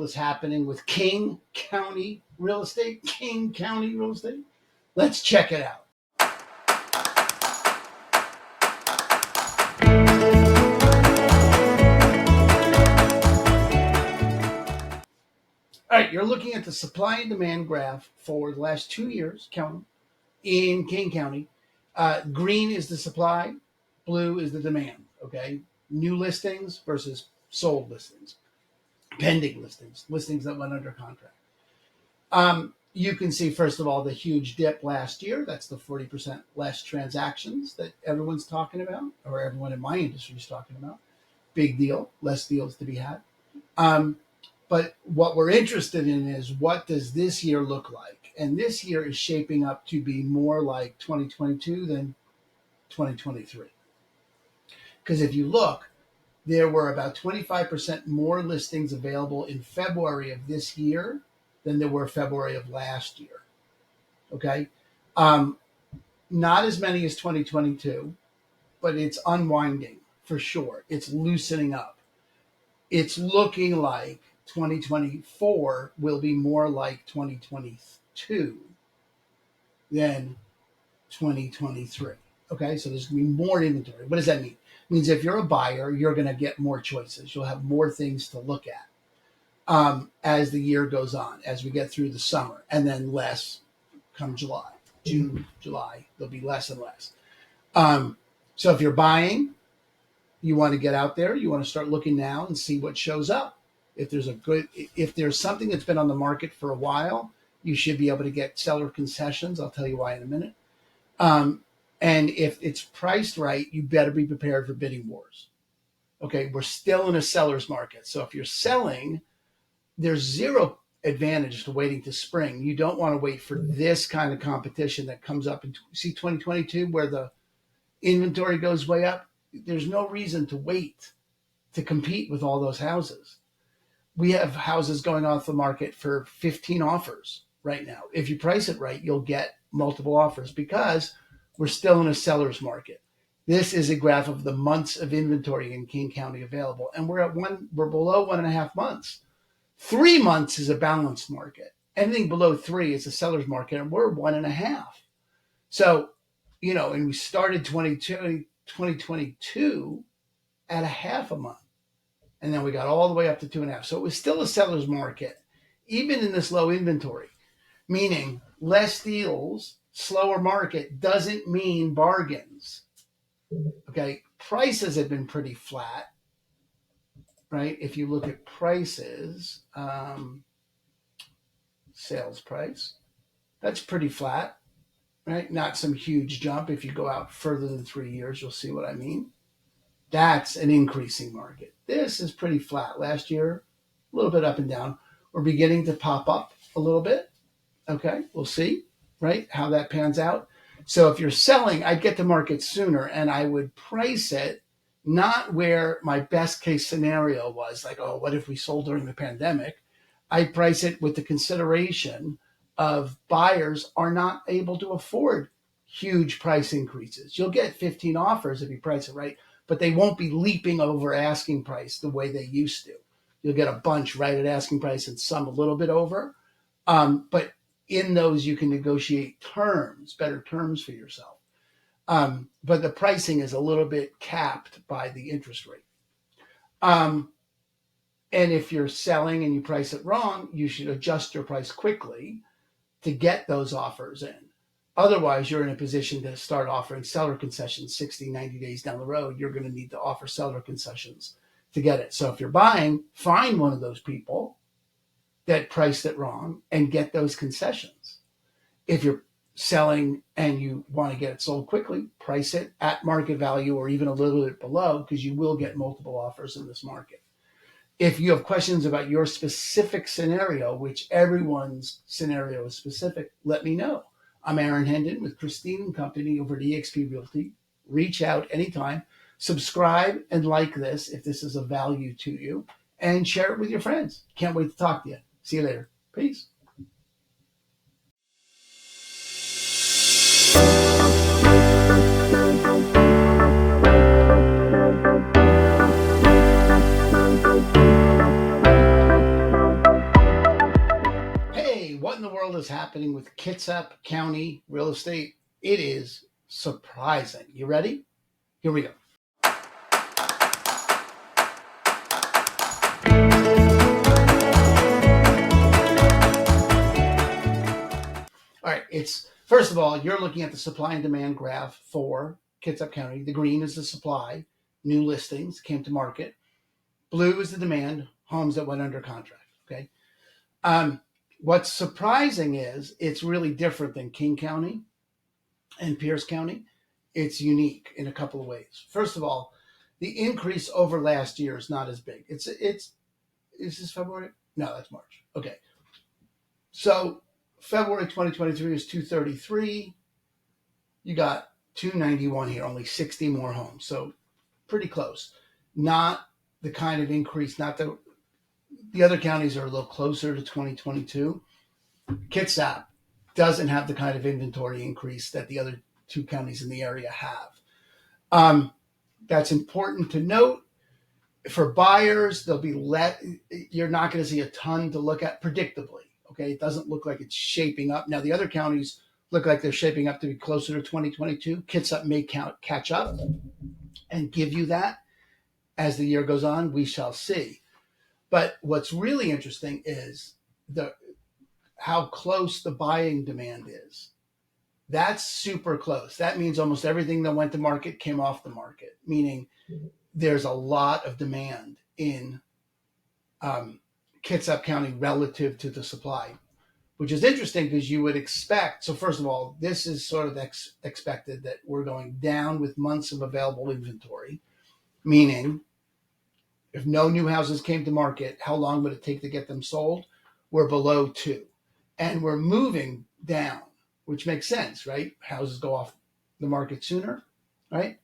is happening with King County real estate? King County real estate? Let's check it out. All right, you're looking at the supply and demand graph for the last 2 years, counting, in King County. Green is the supply, blue is the demand, okay? New listings versus sold listings, pending listings, listings that went under contract. You can see, first of all, the huge dip last year. That's the 40% less transactions that everyone's talking about, or everyone in my industry is talking about. Big deal, less deals to be had. But what we're interested in is, what does this year look like? And this year is shaping up to be more like 2022 than 2023. Because if you look, there were about 25% more listings available in February of this year than there were February of last year. Okay? Not as many as 2022, but it's unwinding for sure. It's loosening up. It's looking like 2024 will be more like 2022 than 2023. Okay, so there's going to be more inventory. What does that mean? It means if you're a buyer, you're going to get more choices. You'll have more things to look at as the year goes on, as we get through the summer, and then less come July, June, July, there'll be less and less. So if you're buying, you want to get out there, you want to start looking now and see what shows up. If there's something that's been on the market for a while, you should be able to get seller concessions. I'll tell you why in a minute. And if it's priced right, you better be prepared for bidding wars. Okay, we're still in a seller's market. So if you're selling, there's zero advantage to waiting to spring. You don't want to wait for this kind of competition that comes up in 2022, where the inventory goes way up. There's no reason to wait to compete with all those houses. We have houses going off the market for 15 offers right now. If you price it right, you'll get multiple offers, because we're still in a seller's market. This is a graph of the months of inventory in King County available, and we're below 1.5 months. 3 months is a balanced market. Anything below 3 is a seller's market, and we're 1.5. So, and we started 2022 at 0.5 month. And then we got all the way up to 2.5. So it was still a seller's market, even in this low inventory, meaning less deals, slower market doesn't mean bargains. Okay. Prices have been pretty flat, right? If you look at prices, sales price, that's pretty flat, right? Not some huge jump. If you go out further than 3 years, you'll see what I mean. That's an increasing market. This is pretty flat. Last year, a little bit up and down. We're beginning to pop up a little bit. Okay, we'll see, right, how that pans out. So if you're selling, I'd get to market sooner, and I would price it not where my best case scenario was, like, oh, what if we sold during the pandemic? I'd price it with the consideration of buyers are not able to afford huge price increases. You'll get 15 offers if you price it right, but they won't be leaping over asking price the way they used to. You'll get a bunch right at asking price and some a little bit over. But in those, you can negotiate terms, better terms for yourself. But the pricing is a little bit capped by the interest rate. And if you're selling and you price it wrong, you should adjust your price quickly to get those offers in. Otherwise, you're in a position to start offering seller concessions 60, 90 days down the road. You're going to need to offer seller concessions to get it. So if you're buying, find one of those people that priced it wrong and get those concessions. If you're selling and you want to get it sold quickly, price it at market value or even a little bit below, because you will get multiple offers in this market. If you have questions about your specific scenario, which everyone's scenario is specific, let me know. I'm Aaron Hendon with Christine & Company over at eXp Realty. Reach out anytime. Subscribe and like this if this is of value to you, and share it with your friends. Can't wait to talk to you. See you later. Peace. world is happening with Kitsap County real estate? It is surprising. You ready? Here we go. All right, it's first of all, you're looking at the supply and demand graph for Kitsap County. The green is the supply, new listings came to market. Blue is the demand, homes that went under contract. Okay. What's surprising is it's really different than King County and Pierce County. It's unique in a couple of ways. First of all, the increase over last year is not as big. Is this February? No, that's March. Okay. So February 2023 is 233. You got 291 here, only 60 more homes. So pretty close. Not the kind of increase, not the other counties are a little closer to 2022. Kitsap doesn't have the kind of inventory increase that the other two counties in the area have. That's important to note. For buyers, you're not going to see a ton to look at predictably. Okay, it doesn't look like it's shaping up. Now, the other counties look like they're shaping up to be closer to 2022. Kitsap may catch up and give you that as the year goes on. We shall see. But what's really interesting is how close the buying demand is. That's super close. That means almost everything that went to market came off the market, meaning there's a lot of demand in Kitsap County relative to the supply, which is interesting because you would expect. So first of all, this is sort of expected that we're going down with months of available inventory, meaning if no new houses came to market, how long would it take to get them sold? We're below 2. And we're moving down, which makes sense, right? Houses go off the market sooner, right?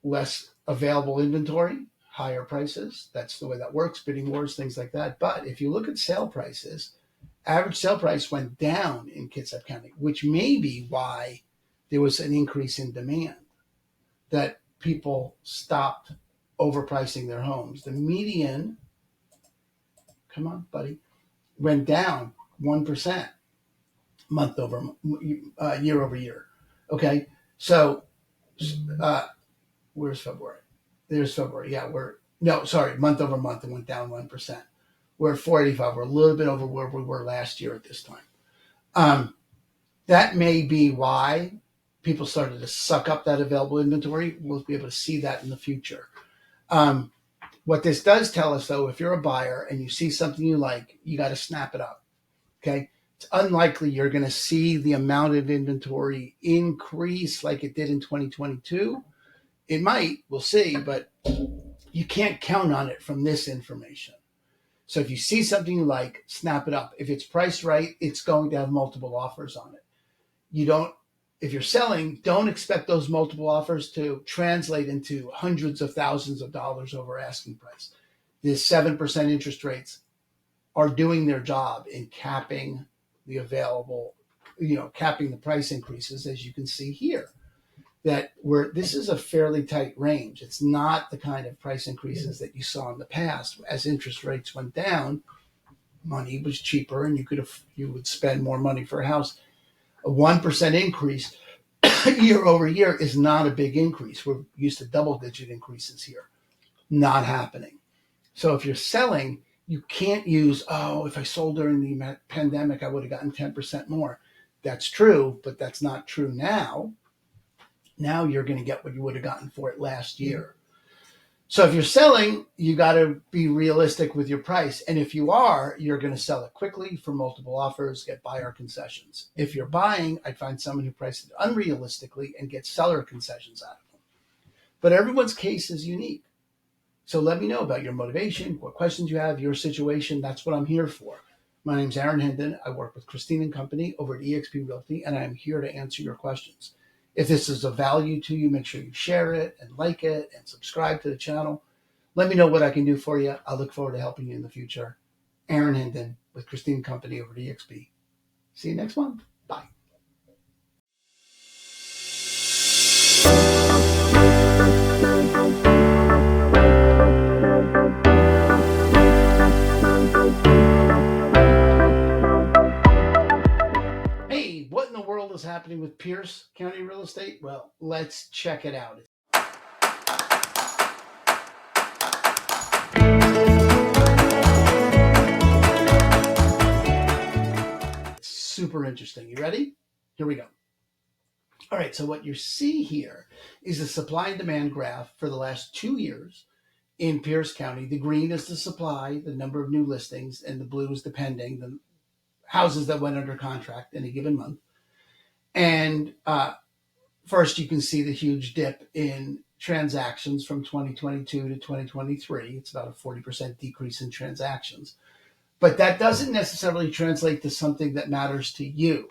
Less available inventory, higher prices. That's the way that works, bidding wars, things like that. But if you look at sale prices, average sale price went down in Kitsap County, which may be why there was an increase in demand, that people stopped overpricing their homes. The median, come on, buddy, went down 1% year over year. Okay, so where's February? There's February. Yeah, month over month, it went down 1%. We're at 485. We're a little bit over where we were last year at this time. That may be why people started to suck up that available inventory. We'll be able to see that in the future. What this does tell us, though, if you're a buyer and you see something you like, you got to snap it up. Okay, it's unlikely you're going to see the amount of inventory increase like it did in 2022. It might, we'll see, but you can't count on it from this information. So if you see something you like, snap it up. If it's priced right, it's going to have multiple offers on it. If you're selling, don't expect those multiple offers to translate into hundreds of thousands of dollars over asking price. The 7% interest rates are doing their job in capping the available, capping the price increases, as you can see here. This is a fairly tight range. It's not the kind of price increases that you saw in the past. As interest rates went down, money was cheaper and you would spend more money for a house. A 1% increase year over year is not a big increase. We're used to double-digit increases here. Not happening. So if you're selling, you can't use, if I sold during the pandemic, I would have gotten 10% more. That's true, but that's not true now. Now you're going to get what you would have gotten for it last year. So if you're selling, you got to be realistic with your price. And if you are, you're going to sell it quickly for multiple offers, get buyer concessions. If you're buying, I'd find someone who priced it unrealistically and get seller concessions out of them. But everyone's case is unique. So let me know about your motivation, what questions you have, your situation. That's what I'm here for. My name's Aaron Hendon. I work with Christine & Company over at eXp Realty, and I'm here to answer your questions. If this is of value to you, make sure you share it and like it and subscribe to the channel. Let me know what I can do for you. I look forward to helping you in the future. Aaron Hendon with Christine & Company over at eXp. See you next month. Bye. world is happening with Pierce County real estate? Well, let's check it out. It's super interesting. You ready? Here we go. All right, so what you see here is the supply and demand graph for the last 2 years in Pierce County. The green is the supply, the number of new listings, and the blue is the pending, the houses that went under contract in a given month. And first, you can see the huge dip in transactions from 2022 to 2023. It's about a 40% decrease in transactions. But that doesn't necessarily translate to something that matters to you,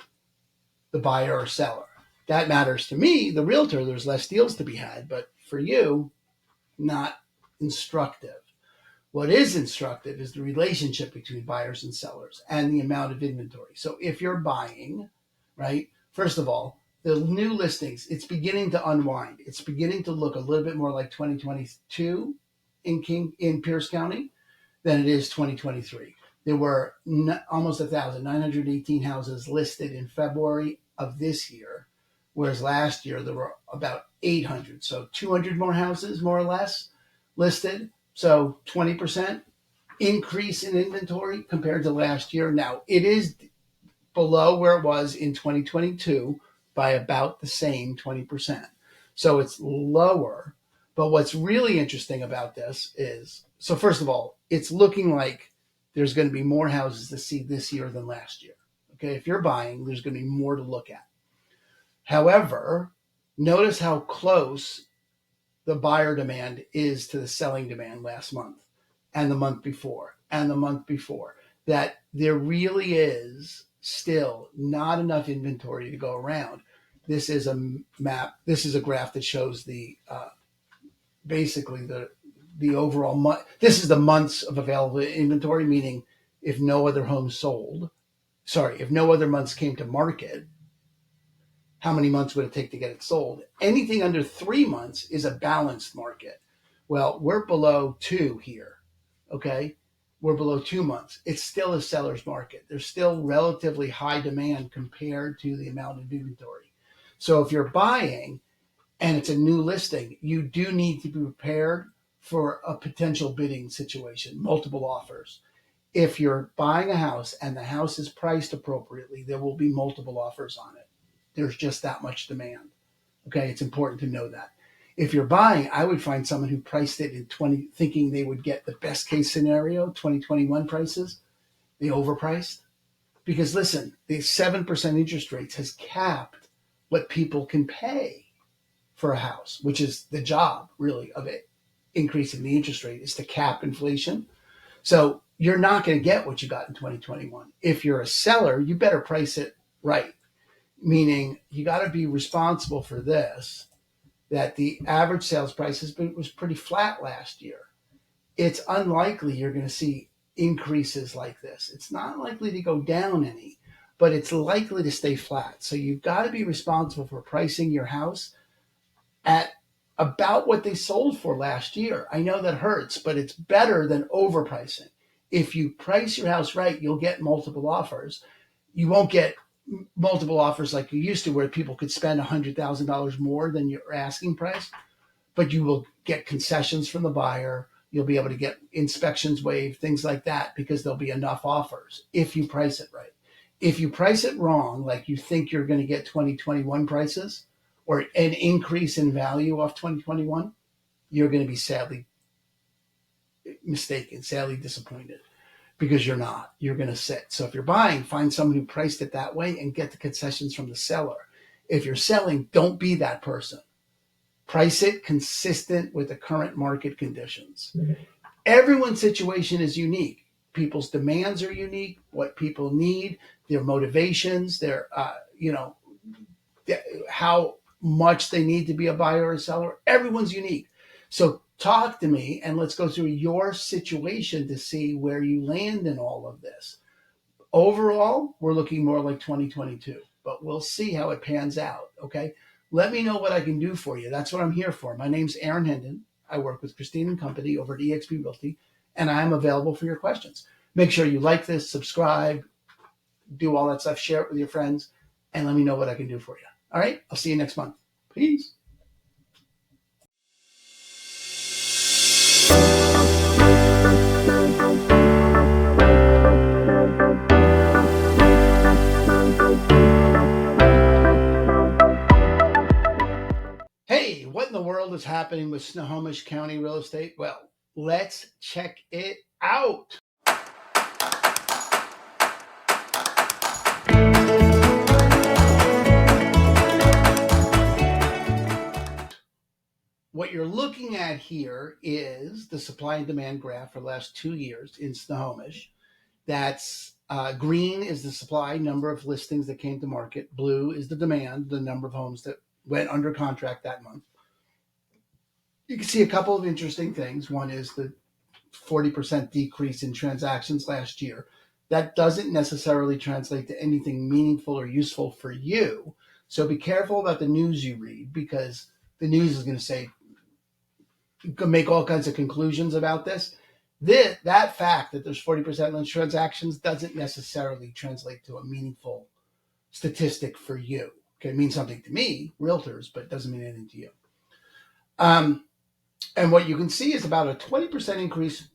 the buyer or seller. That matters to me, the realtor. There's less deals to be had, but for you, not instructive. What is instructive is the relationship between buyers and sellers and the amount of inventory. So if you're buying, right, first of all, the new listings, it's beginning to unwind. It's beginning to look a little bit more like 2022 in Pierce County than it is 2023. There were almost 918 houses listed in February of this year, whereas last year there were about 800. So 200 more houses, more or less, listed. So 20% increase in inventory compared to last year. Now, it is below where it was in 2022 by about the same 20%. So it's lower. But what's really interesting about this is, so first of all, it's looking like there's going to be more houses to see this year than last year. Okay, if you're buying, there's going to be more to look at. However, notice how close the buyer demand is to the selling demand last month and the month before and the month before, that there really is still not enough inventory to go around. This is a map. This is a graph that shows the basically the overall month. This is the months of available inventory, meaning if no other homes sold, if no other months came to market, how many months would it take to get it sold? Anything under 3 months is a balanced market. Well, we're below 2 here, okay? We're below 2 months. It's still a seller's market. There's still relatively high demand compared to the amount of inventory. So if you're buying and it's a new listing, you do need to be prepared for a potential bidding situation, multiple offers. If you're buying a house and the house is priced appropriately, there will be multiple offers on it. There's just that much demand. Okay, it's important to know that. If you're buying, I would find someone who priced it in thinking they would get the best case scenario, 2021 prices. They overpriced. Because listen, the 7% interest rates has capped what people can pay for a house, which is the job really of it. Increasing the interest rate is to cap inflation. So you're not going to get what you got in 2021. If you're a seller, you better price it right. Meaning you got to be responsible for this, that the average sales price was pretty flat last year. It's unlikely you're going to see increases like this. It's not likely to go down any, but it's likely to stay flat. So you've got to be responsible for pricing your house at about what they sold for last year. I know that hurts, but it's better than overpricing. If you price your house right, you'll get multiple offers. You won't get multiple offers like you used to, where people could spend $100,000 more than your asking price, but you will get concessions from the buyer. You'll be able to get inspections waived, things like that, because there'll be enough offers if you price it right. If you price it wrong, like you think you're going to get 2021 prices or an increase in value off 2021, you're going to be sadly mistaken, sadly disappointed. Because you're not. You're going to sit. So if you're buying, find someone who priced it that way and get the concessions from the seller. If you're selling, don't be that person. Price it consistent with the current market conditions. Mm-hmm. Everyone's situation is unique. People's demands are unique. What people need, their motivations, their how much they need to be a buyer or a seller. Everyone's unique. So talk to me and let's go through your situation to see where you land in all of this. Overall, we're looking more like 2022, but we'll see how it pans out, okay? Let me know what I can do for you. That's what I'm here for. My name's Hendon. I work with Christine & Company over at eXp Realty, and I am available for your questions. Make sure you like this, subscribe, do all that stuff, share it with your friends. and let me know what I can do for you. All right. I'll see you next month. Peace. Hey, what in the world is happening with Snohomish County real estate? Well, let's check it out. What you're looking at here is the supply and demand graph for the last 2 years in Snohomish. That's green is the supply, number of listings that came to market. Blue is the demand, the number of homes that went under contract that month. You can see a couple of interesting things. One is the 40% decrease in transactions last year. That doesn't necessarily translate to anything meaningful or useful for you. So be careful about the news you read, because the news is going to say, you can make all kinds of conclusions about this. That fact that there's 40% less transactions doesn't necessarily translate to a meaningful statistic for you. Okay, it means something to me, realtors, but it doesn't mean anything to you. And what you can see is about a 20% increase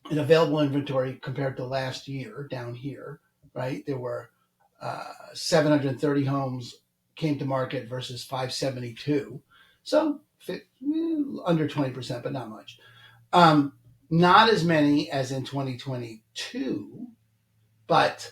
in available inventory compared to last year down here, right? There were 730 homes came to market versus 572. So under 20%, but not much. Not as many as in 2022, but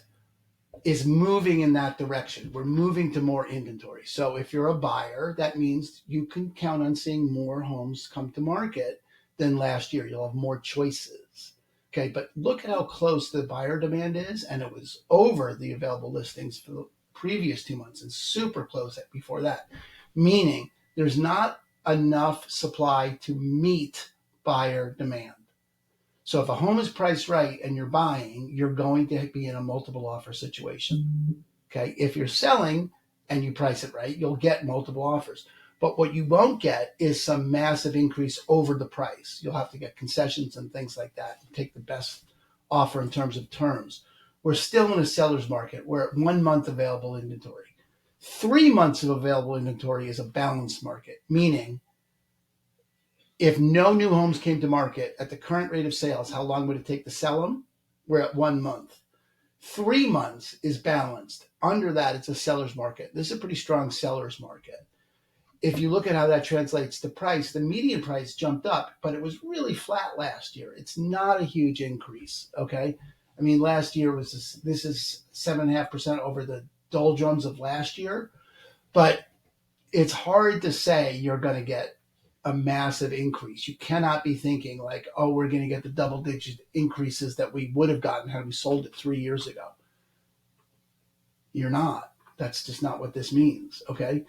is moving in that direction. We're moving to more inventory. So if you're a buyer, that means you can count on seeing more homes come to market than last year. You'll have more choices. Okay, but look at how close the buyer demand is, and it was over the available listings for the previous 2 months and super close before that, meaning there's not enough supply to meet buyer demand. So if a home is priced right and you're buying, you're going to be in a multiple offer situation. Okay, if you're selling and you price it right, you'll get multiple offers. But what you won't get is some massive increase over the price. You'll have to get concessions and things like that and take the best offer in terms of terms. We're still in a seller's market. We're at 1 month available inventory. 3 months of available inventory is a balanced market, meaning if no new homes came to market at the current rate of sales, how long would it take to sell them? We're at 1 month. 3 months is balanced. Under that, it's a seller's market. This is a pretty strong seller's market. If you look at how that translates to price, the median price jumped up, but it was really flat last year. It's not a huge increase, okay? I mean, last year this is 7.5% over the doldrums of last year, but it's hard to say you're going to get a massive increase. You cannot be thinking like, oh, we're going to get the double-digit increases that we would have gotten had we sold it 3 years ago. You're not. That's just not what this means, okay?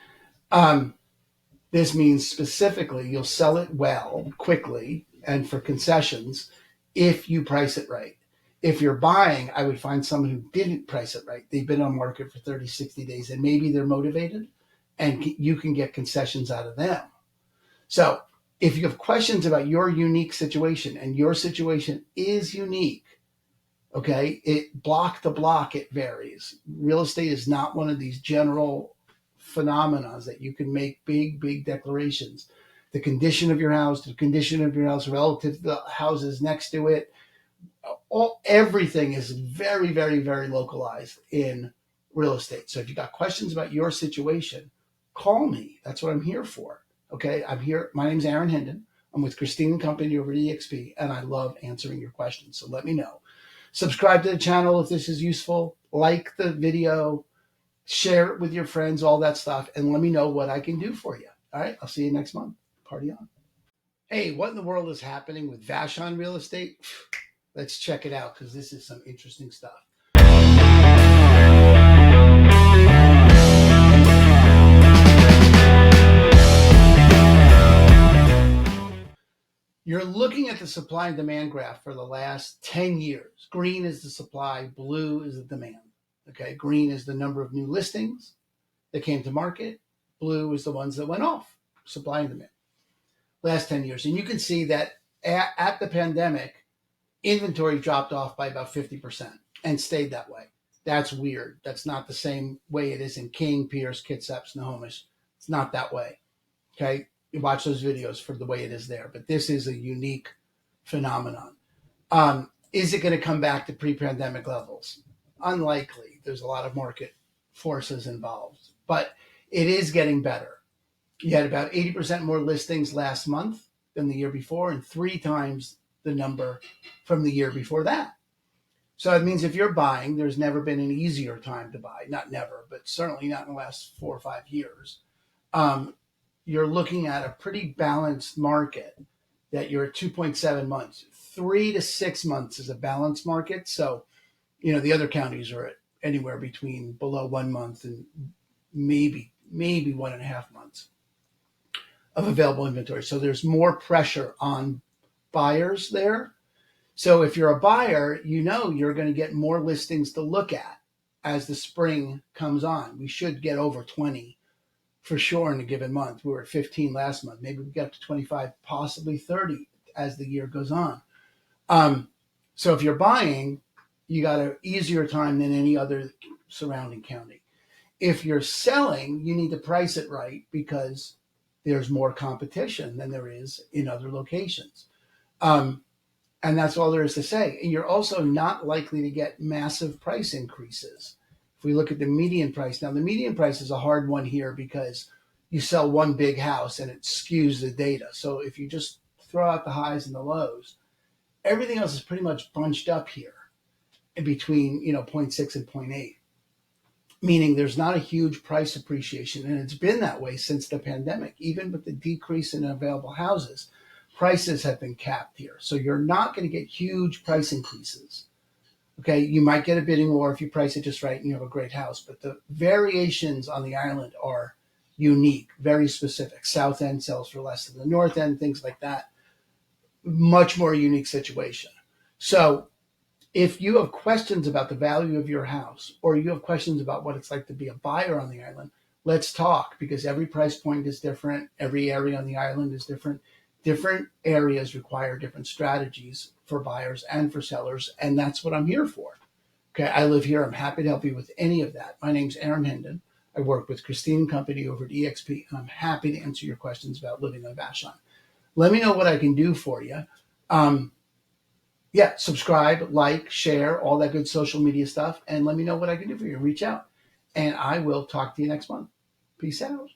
This means specifically you'll sell it well, quickly, and for concessions if you price it right. If you're buying, I would find someone who didn't price it right. They've been on market for 30, 60 days, and maybe they're motivated, and you can get concessions out of them. So if you have questions about your unique situation, and your situation is unique, okay, it block to block, it varies. Real estate is not one of these general phenomena that you can make big declarations. The condition of your house, the condition of your house relative to the houses next to it, everything is very localized in real estate. So if you got questions about your situation, call me. That's what I'm here for. Okay, I'm here. My name's Aaron Hendon. I'm with Christine & Company over at EXP, and I love answering your questions. So let me know. Subscribe to the channel if this is useful. Like the video. Share it with your friends, all that stuff, and let me know what I can do for you. All right, I'll see you next month. Party on. Hey, what in the world is happening with Vashon Real Estate? Let's check it out, because this is some interesting stuff. You're looking at the supply and demand graph for the last 10 years. Green is the supply, blue is the demand. Okay, green is the number of new listings that came to market. Blue is the ones that went off, supply and demand, last 10 years. And you can see that at the pandemic, inventory dropped off by about 50% and stayed that way. That's weird. That's not the same way it is in King, Pierce, Kitsap, Snohomish. It's not that way. Okay. You watch those videos for the way it is there, but this is a unique phenomenon. Is it going to come back to pre-pandemic levels? Unlikely. There's a lot of market forces involved, but it is getting better. You had about 80% more listings last month than the year before, and 3 times the number from the year before that. So it means if you're buying, there's never been an easier time to buy. Not never, but certainly not in the last 4 or 5 years. You're looking at a pretty balanced market that you're at 2.7 months. 3 to 6 months is a balanced market. So, the other counties are at anywhere between below 1 month and maybe 1.5 months of available inventory. So there's more pressure on buyers there. So if you're a buyer, you're going to get more listings to look at as the spring comes on. We should get over 20 for sure in a given month. We were at 15 last month. Maybe we get to 25, possibly 30 as the year goes on. So if you're buying, you got an easier time than any other surrounding county. If you're selling, you need to price it right because there's more competition than there is in other locations. And that's all there is to say. And you're also not likely to get massive price increases. If we look at the median price, now the median price is a hard one here because you sell one big house and it skews the data. So if you just throw out the highs and the lows, everything else is pretty much bunched up here in between, 0.6 and 0.8, meaning there's not a huge price appreciation. And it's been that way since the pandemic. Even with the decrease in available houses, prices have been capped here. So you're not going to get huge price increases. Okay, you might get a bidding war if you price it just right and you have a great house, but the variations on the island are unique, very specific. South end sells for less than the north end, things like that. Much more unique situation. So if you have questions about the value of your house, or you have questions about what it's like to be a buyer on the island, let's talk, because every price point is different. Every area on the island is different. Different areas require different strategies for buyers and for sellers, and that's what I'm here for. Okay, I live here. I'm happy to help you with any of that. My name's Hendon. I work with Christine and Company over at EXP, and I'm happy to answer your questions about living on Vashon. Let me know what I can do for you. Subscribe, like, share, all that good social media stuff, and let me know what I can do for you. Reach out, and I will talk to you next month. Peace out.